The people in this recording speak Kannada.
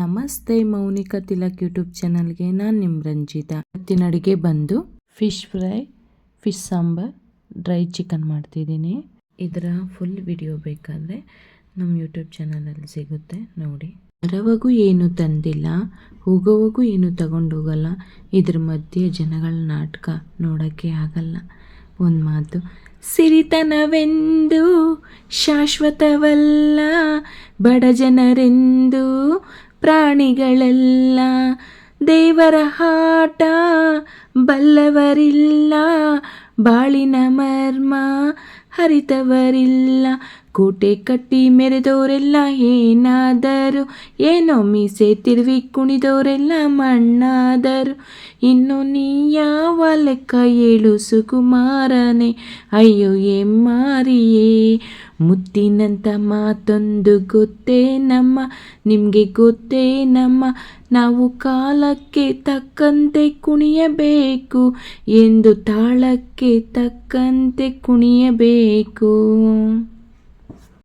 ನಮಸ್ತೆ, ಮೌನಿಕಾ ತಿಲಕ್ ಯೂಟ್ಯೂಬ್ ಚಾನಲ್ಗೆ ನಾನು ನಿಮ್ಮ ರಂಜಿತಾ. ಇವತ್ತಿನ ಅಡುಗೆ ಬಂದು fish fry, fish sambar, dry chicken ಮಾಡ್ತಿದ್ದೀನಿ. ಇದರ ಫುಲ್ ವಿಡಿಯೋ ಬೇಕಾದರೆ ನಮ್ಮ ಯೂಟ್ಯೂಬ್ ಚಾನಲಲ್ಲಿ ಸಿಗುತ್ತೆ, ನೋಡಿ. ಬರೋವಾಗೂ ಏನು ತಂದಿಲ್ಲ, ಹೋಗೋವಾಗೂ ಏನು ತಗೊಂಡು ಹೋಗಲ್ಲ. ಇದ್ರ ಮಧ್ಯೆ ಜನಗಳ ನಾಟಕ ನೋಡೋಕ್ಕೆ ಆಗಲ್ಲ. ಒಂದು ಮಾತು, ಸಿರಿತನವೆಂದು ಶಾಶ್ವತವಲ್ಲ, ಬಡ ಜನರೆಂದು ಪ್ರಾಣಿಗಳೆಲ್ಲ, ದೇವರ ಆಟ ಬಲ್ಲವರಿಲ್ಲ, ಬಾಳಿನ ಮರ್ಮ ಹರಿತವರಿಲ್ಲ, ಕೋಟೆ ಕಟ್ಟಿ ಮೆರೆದವರೆಲ್ಲ ಏನಾದರು, ಏನೋ ಮೀಸೆ ತಿರುವಿ ಕುಣಿದವರೆಲ್ಲ ಮಣ್ಣಾದರು. ಇನ್ನು ನೀ ಯಾವ ಲೆಕ್ಕ ಏಳು ಸುಕುಮಾರನೇ, ಅಯ್ಯೋ ಮಾರಿಯೇ. ಮುತ್ತಿನಂಥ ಮಾತೊಂದು ಗೊತ್ತೇ ನಮ್ಮ, ನಿಮಗೆ ಗೊತ್ತೇ ನಮ್ಮ, ನಾವು ಕಾಲಕ್ಕೆ ತಕ್ಕಂತೆ ಕುಣಿಯಬೇಕು ಎಂದು ತಾಳಕ್ಕೆ ತಕ್ಕಂತೆ ಕುಣಿಯಬೇಕು.